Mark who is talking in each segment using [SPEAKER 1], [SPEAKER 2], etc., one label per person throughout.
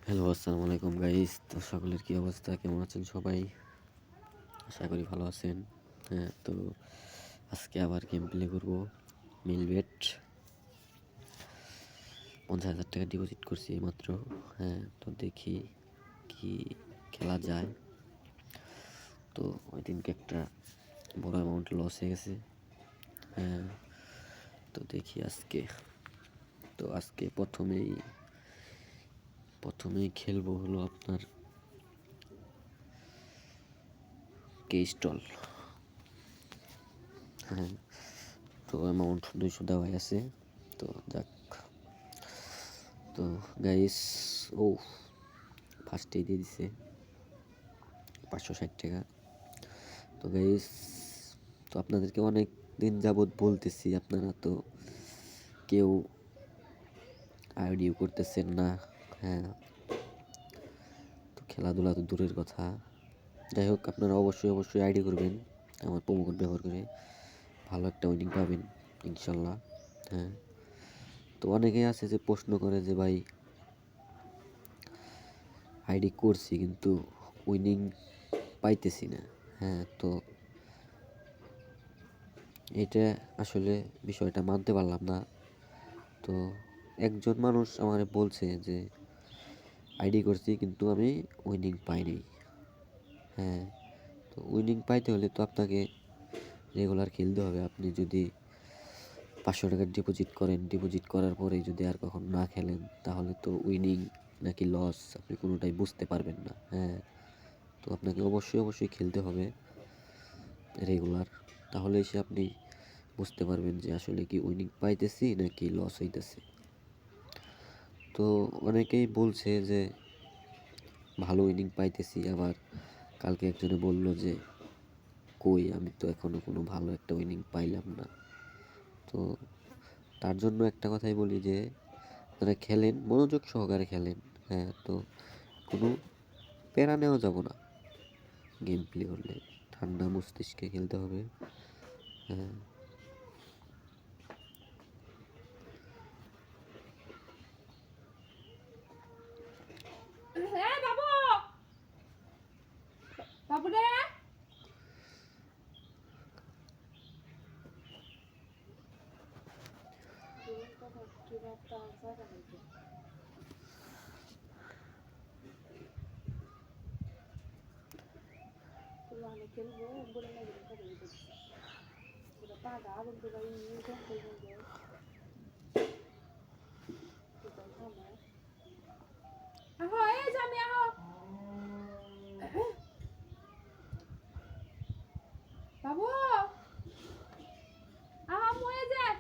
[SPEAKER 1] Hello, আসসালামু আলাইকুম guys. তো সকলের কী অবস্থা, কেমন আছেন সবাই? আশা করি ভালো আছেন। হ্যাঁ, তো আজকে আবার গেম প্লে করবো। মিলবেট 50,000 টাকা ডিপোজিট করছি মাত্র। হ্যাঁ, তো দেখি কি খেলা যায়। তো ওই দিনকে একটা বড় অ্যামাউন্ট লস হয়ে গেছে। হ্যাঁ, তো দেখি আজকে প্রথমেই খেলবো হলো আপনার কেস্টল। হ্যাঁ, তো অ্যামাউন্ট 200 দেওয়াই আছে। তো যাক, তো গাইস, ও ফার্স্টেই দিয়ে দিছে 560 টাকা। তো গাইস, তো আপনাদেরকে অনেক দিন যাবৎ বলতেছি, আপনারা তো কেউ আইডিও করতেছেন না। হ্যাঁ, তো খেলাধুলা তো দূরের কথা। যাই হোক, আপনারা অবশ্যই আইডি করবেন আমার প্রোমো কোড ব্যবহার করে। ভালো একটা উইনিং পাবেন ইনশাল্লাহ। হ্যাঁ, তো অনেকেই আছে যে প্রশ্ন করে যে ভাই, আইডি করছি কিন্তু উইনিং পাইতেছি না। হ্যাঁ, তো এটা আসলে বিষয়টা মানতে পারলাম না। তো একজন মানুষ আমারে বলছে যে আইডি করছি কিন্তু আমি উইনিং পাইনি। হ্যাঁ, তো উইনিং পাইতে হলে তো আপনাকে রেগুলার খেলতে হবে। আপনি যদি 500 টাকা ডিপোজিট করেন, ডিপোজিট করার পরে যদি আর কখনো না খেলেন, তাহলে তো উইনিং নাকি লস আপনি কোনোটাই বুঝতে পারবেন না। হ্যাঁ, তো আপনাকে অবশ্যই খেলতে হবে রেগুলার। তাহলে এসে আপনি বুঝতে পারবেন যে আসলে কি উইনিং পাইতেছি নাকি লস হইতেছে। তো অনেকেই বলছে যে ভালো উইনিং পাইতেছি, আবার কালকে একজনে বলল যে কই, আমি তো এখনো কোনো ভালো একটা উইনিং পাইলাম না। তো তার জন্য একটা কথাই বলি যে আপনারা খেলেন, মনোযোগ সহকারে খেলেন। হ্যাঁ, তো কোনো প্যারা নেওয়া যাব না। গেম প্লে করলে ঠান্ডা মস্তিষ্কে খেলতে হবে। হ্যাঁ,
[SPEAKER 2] বাবু আহা মরে যায়।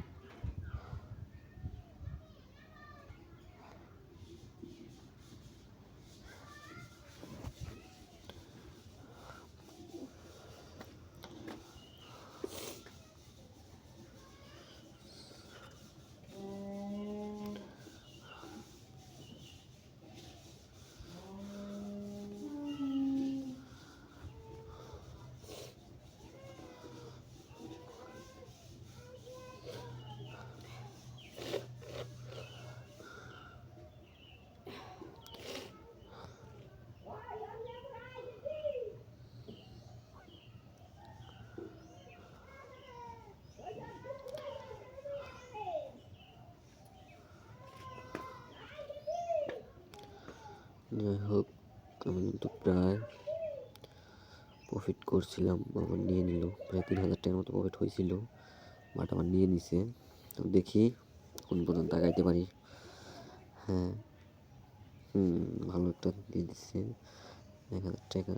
[SPEAKER 1] যাই হোক, আমি কিন্তু প্রায় প্রফিট করছিলাম, আমার নিয়ে নিল প্রায় 3,000 টাকার মতো প্রফিট হয়েছিল, বাট আমার নিয়ে নিছে। তো দেখি কোন পর্যন্ত আগাইতে পারি। হ্যাঁ, ভালো একটা দিয়ে দিচ্ছে 1,000 টাকা।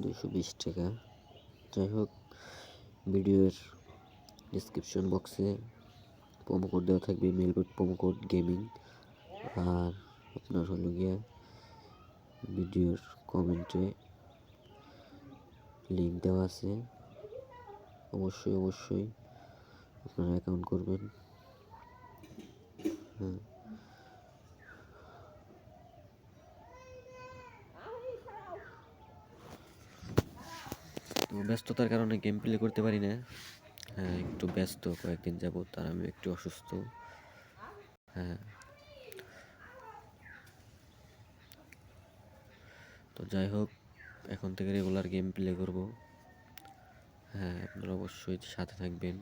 [SPEAKER 1] 220 টাকা। যাই হোক, ভিডিওর ডিসক্রিপশন বক্সে প্রোমো কোড দেওয়া থাকবে, মেলবেট প্রোমো কোড গেমিং। আর আপনার হলো গিয়া ভিডিওর কমেন্টে লিঙ্ক দেওয়া আছে। অবশ্যই আপনারা অ্যাকাউন্ট করবেন। হ্যাঁ, তো ব্যস্ততার কারণে গেম প্লে করতে পারি না। হ্যাঁ, একটু ব্যস্ত কয়েকদিন যাবত, আর আমি একটু অসুস্থ। হ্যাঁ, তো যাই হোক, এখন থেকে রেগুলার গেম প্লে করব। হ্যাঁ, আপনারা অবশ্যই সাথে থাকবেন।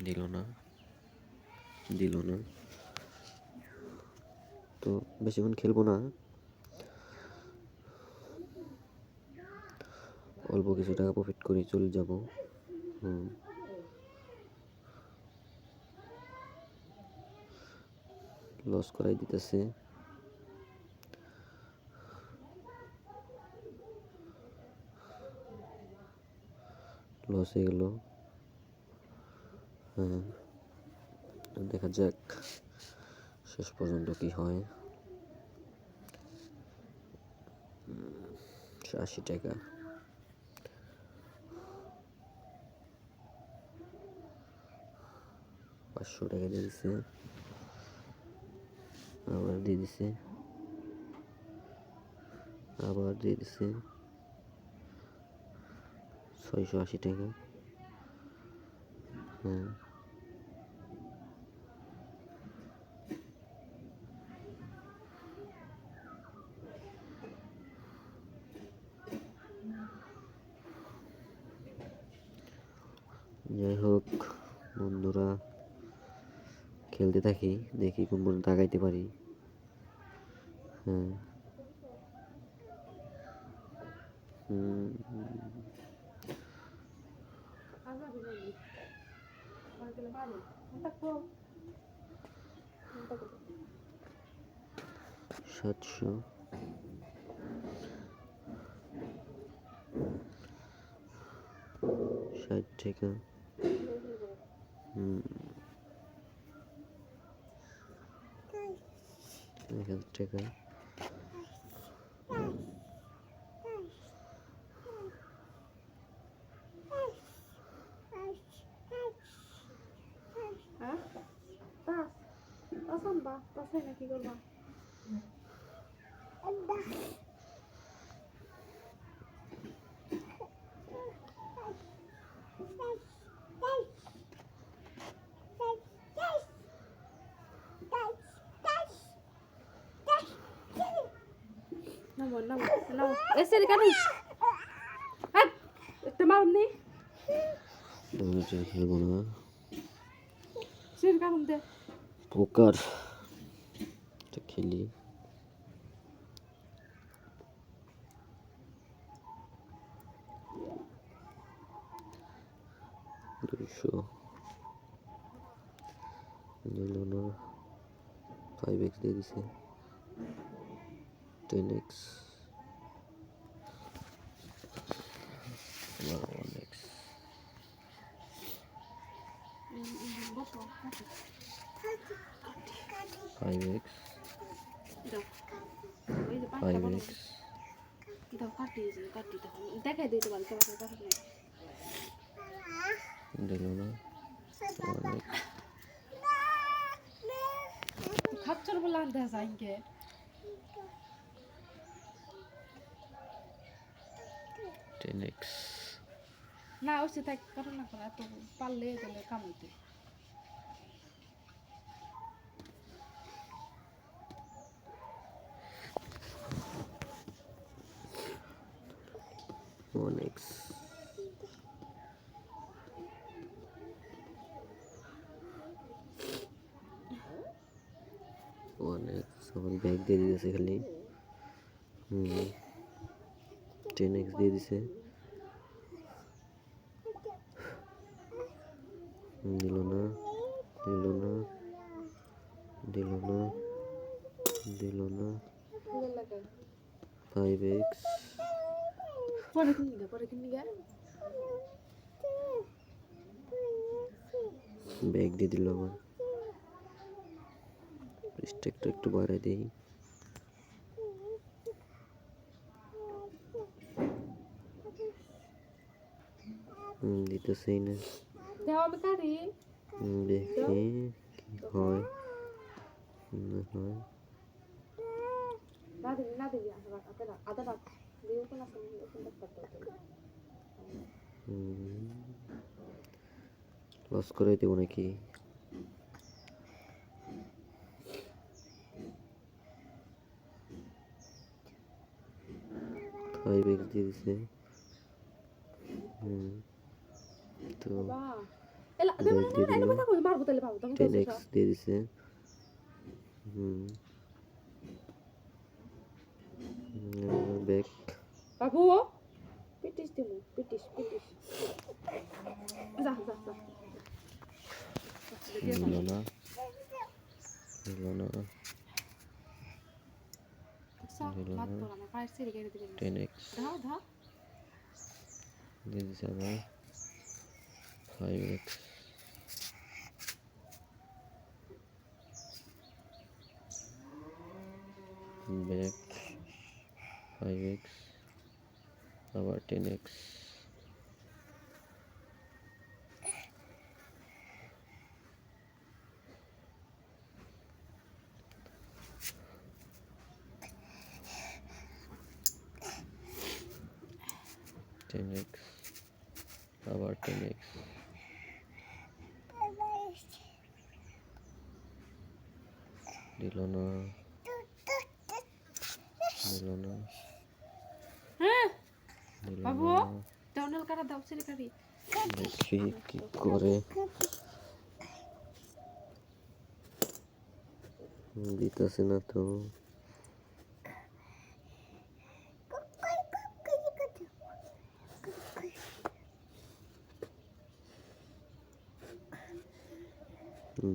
[SPEAKER 1] দিল না, দিল না। তো বেশিক্ষণ খেলবো না, অল্প কিছু টাকা প্রফিট করে চলে যাব। লস করাই দিতেছে। লস হয়ে গেল। হ্যাঁ, দেখা যাক শেষ পর্যন্ত কি হয়। 80 টাকা। ৳500 দিয়ে দিছে, আবার দিয়ে দিছে, আবার দিয়ে দিছে। 680 টাকা। হ্যাঁ, যাই হোক বন্ধুরা, খেলতে থাকি, দেখি কোন পর্যন্ত আগাইতে পারি। হ্যাঁ, সাতশো, 60 টাকা। 1000 টাকা।
[SPEAKER 2] কি করবা? নামো নামো নামো, এসে কারণ একটা মারুন নেই,
[SPEAKER 1] খেলবো না।
[SPEAKER 2] সের কারণ দে
[SPEAKER 1] পোকার খেলি। 200 নিল না। 5x দিয়ে দিছে। 10x, 1x, 5x, 5x,
[SPEAKER 2] দেখাই দিতে পারি
[SPEAKER 1] দিল না। 1x,
[SPEAKER 2] খাচ্ছর বলে আনতে আসা ইনকে
[SPEAKER 1] 10x,
[SPEAKER 2] না ওসে তাই করো না করা তো পারলে গেলে কামাইতে
[SPEAKER 1] 1x, 1x আমার ব্যাগ দিয়ে দিয়েছে খালি। 10x দিয়ে দিছে। দিল না, দিল না, দিল না, দিল না। 5x,
[SPEAKER 2] পরে কিনি গা
[SPEAKER 1] ব্যাগ দিয়ে দিল আমার। স্টেকটা একটু বাড়াই দিই। দিতেছেই না।
[SPEAKER 2] দেও আমি কারি
[SPEAKER 1] দেখি কি হয় না হয়।
[SPEAKER 2] না দিবি আদা আদা
[SPEAKER 1] লস করে দেব নাকি? ফাইভ এক্স দিয়ে দিছে। তো ব্যাক দিয়ে দিল, 10x দিয়ে দিছে। ব্যাক
[SPEAKER 2] বাবু পিটিস দিব পিটিস যা
[SPEAKER 1] দিল না,
[SPEAKER 2] আমার পায়ের ছেড়ে গেড়ে দিবেন
[SPEAKER 1] 10x
[SPEAKER 2] ধা
[SPEAKER 1] দিয়ে দিছে আবার 5x ব্যাক 5x আবার 10x আবার 10x দিল না
[SPEAKER 2] হ্যাঁ বাবু ডাউনাল কাটা দাও ছেড়ে কাটি
[SPEAKER 1] দেখি কি করে। দিতেছে না তো,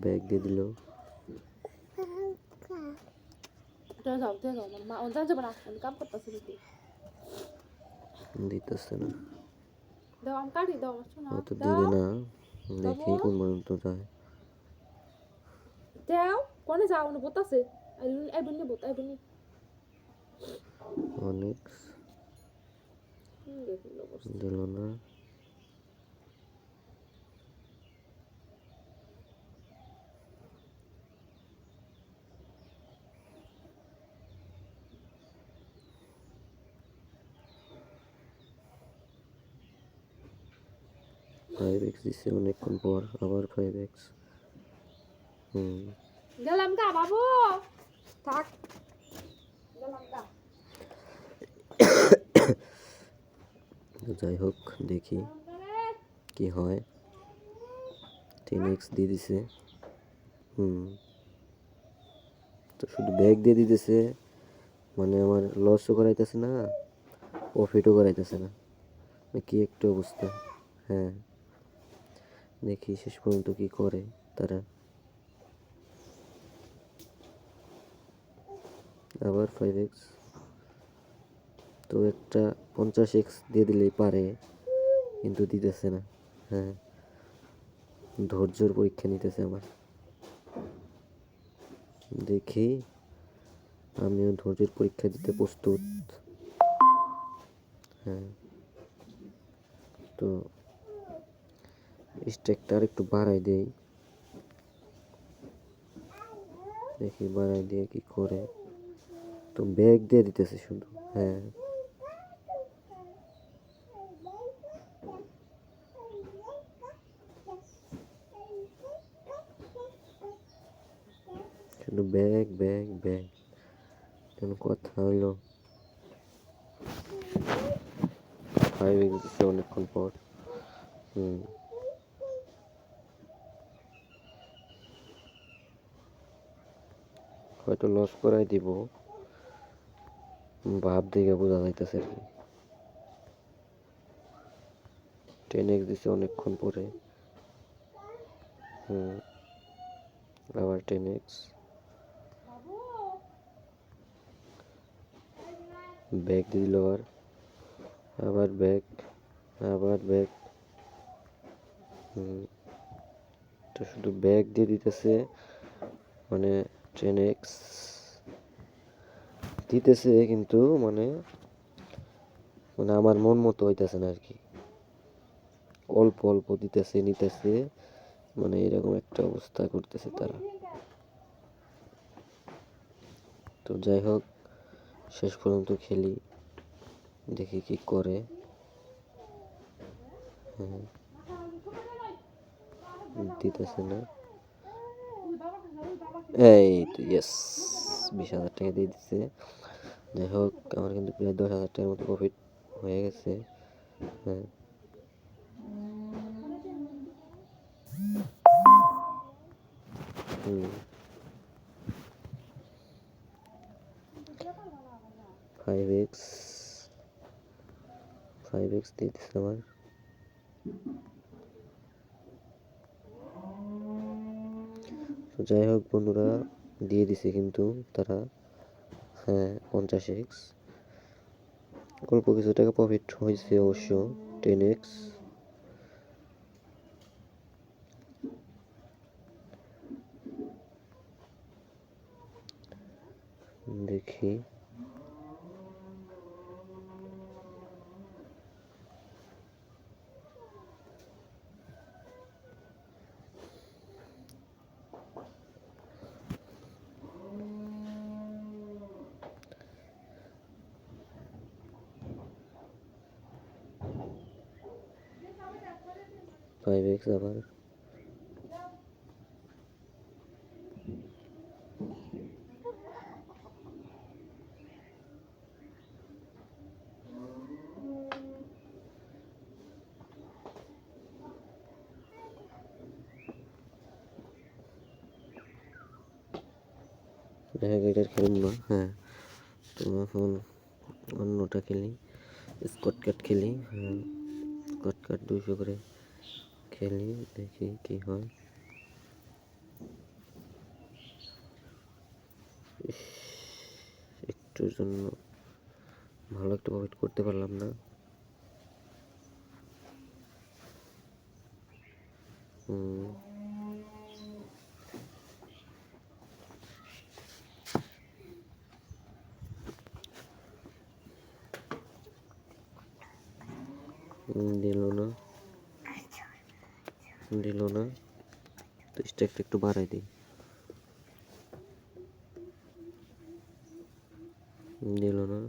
[SPEAKER 1] ব্যাগ দিয়ে দিল।
[SPEAKER 2] যাও মা অঞ্জান যাবো না আমি কাম করতেছি নাকি
[SPEAKER 1] দিতেছে না,
[SPEAKER 2] দাও আমি কাটি দাও শোনা
[SPEAKER 1] হয়তো দিবে না, দেখি কোন পর্যন্ত যায়।
[SPEAKER 2] যাও কোনে যাও না বতাছে আইবনি
[SPEAKER 1] অনেক দিল না, ফাইভ এক্স দিছে অনেকক্ষণ পর, আবার 5x।
[SPEAKER 2] গেলাম গা বাবু থাক গেলাম গা
[SPEAKER 1] যাই হোক দেখি কি হয়। 10x দিয়ে দিছে। তো শুধু ব্যাগ দিয়ে দিতেছে, মানে আমার লসও করাইতেছে না, প্রফিটও করাইতেছে না, কি একটা অবস্থা। হ্যাঁ দেখি শেষ পর্যন্ত কি করে তারা। আবার 5x, তো একটা 50x দিয়ে দিলেই পারে, কিন্তু দিতেছে না। হ্যাঁ ধৈর্যের পরীক্ষা নিতেছে আমার, দেখি আমিও ধৈর্যের পরীক্ষা দিতে প্রস্তুত। হ্যাঁ তো স্ট্যাকটা একটু বাড়াই দেই, দেখি বাড়াই দিয়ে কি করে। তো ব্যাগ দিয়ে দিতেছে শুধু। হ্যাঁ শুধু ব্যাগ কেন কথা হইলো। 5x দিচ্ছে অনেকক্ষণ পর। হয়তো লস করাই দিব, ভাব দেখে বোঝা যাইতেছে আর কি। 10x দিচ্ছে অনেকক্ষণ পরে। আবার 10x, ব্যাগ দিয়ে দিল আবার ব্যাগ তো শুধু ব্যাগ দিয়ে দিতেছে, মানে 10x দিতেছে কিন্তু মানে আমার মন মতো হইতেছে না আর কি, অল্প অল্প দিতেছে নিতেছে, মানে এরকম একটা অবস্থা করতেছে তারা। তো যাই হোক শেষ পর্যন্ত খেলি, দেখি কি করে। হ্যাঁ, দিতেছে না। এই তো ইয়েস, 20,000 টাকা দিয়ে দিচ্ছে। যাই হোক, আমার কিন্তু প্রায় 10,000 টাকার মতো প্রফিট হয়ে গেছে। হ্যাঁ, 5x দিয়ে দিচ্ছে আমার। তো যাই হোক বন্ধুরা, দিয়ে দিছে কিন্তু তারা। হ্যাঁ, 50x, অল্প কিছু টাকা প্রফিট হয়েছে অবশ্য। 10x, দেখি। ফাইভ এক্স আবার। এটার খেলব না। হ্যাঁ, তো এখন অন্যটা খেলি, স্কট কাট খেলি। হ্যাঁ, স্কট কাট 200 করে খেলি, দেখি কি হয়। একটুর জন্য ভালো একটা প্রফিট করতে পারলাম না। দিল না। তো স্ট্যাকটা একটু বাড়াই দিই। দিল না।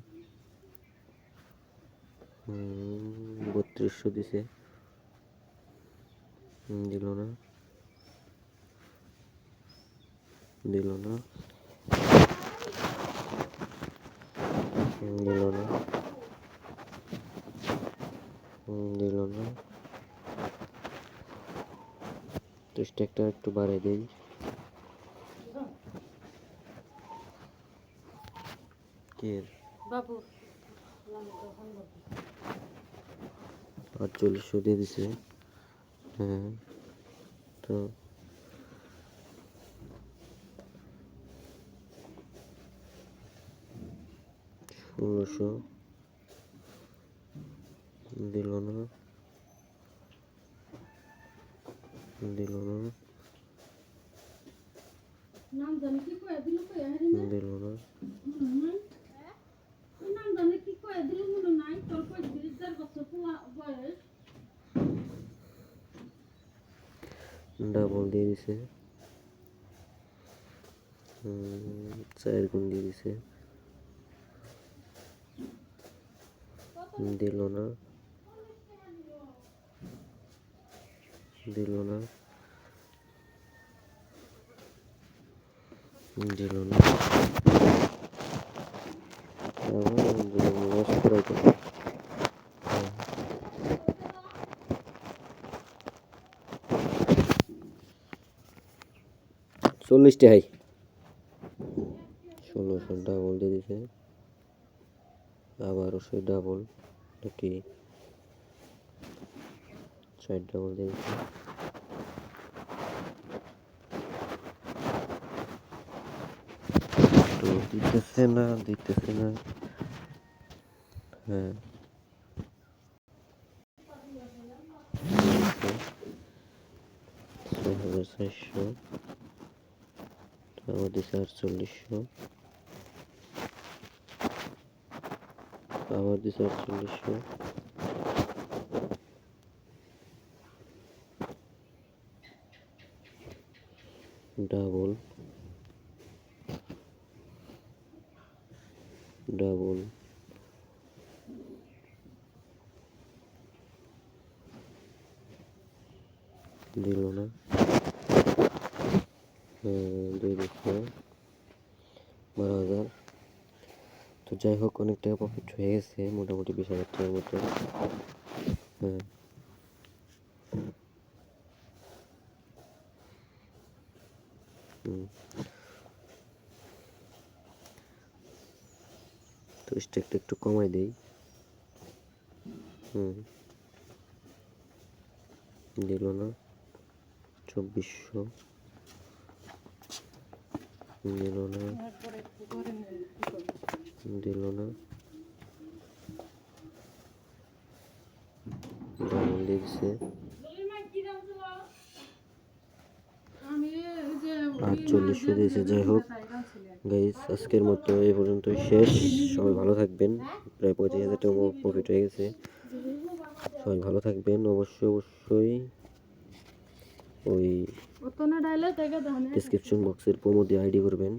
[SPEAKER 1] 3200 দিছে। দিল না। দিল না। দিল না। দিল না। তো স্ট্যাকটা একটু বাড়াই দিই। কি বাবু 4800 দিয়ে দিছে। হ্যাঁ, তো 1600 দিল না। দিল না। দিল না। ডাবল দিয়ে দিছে। 4 গুণ দিয়ে দিছে। দিল না। দিল না। দিল না। লস করাই তো। 40 টাকাই 1600 ডাবল দিয়ে দিছে। আবারও সেই ডাবল, নাকি 4 ডাবল দিয়ে দিছে। তো দিতেছে না। হ্যাঁ, 6400, আবার দিছে 4800, আবার দিছে 4800, ডাবল ডাবল দিল না। 2,12,000। তো যাই হোক, অনেক টাকা প্রফিট হয়ে গেছে, মোটামুটি 20,000 টাকার মতো। হ্যাঁ, তো স্টেকটা একটু কমাই দেই। দিল না। 2,400 দিল না, দিল না। ডাবল দিচ্ছে। 4800 দিয়েছে। যাই হোক গাইস, আজকের মতো এই পর্যন্তই শেষ। সবাই ভালো থাকবেন। প্রায় 25,000 টাকা প্রফিট হয়ে গেছে। সবাই ভালো থাকবেন। অবশ্যই ওই ডেসক্রিপশন বক্সের প্রোমো দিয়ে আইডি করবেন।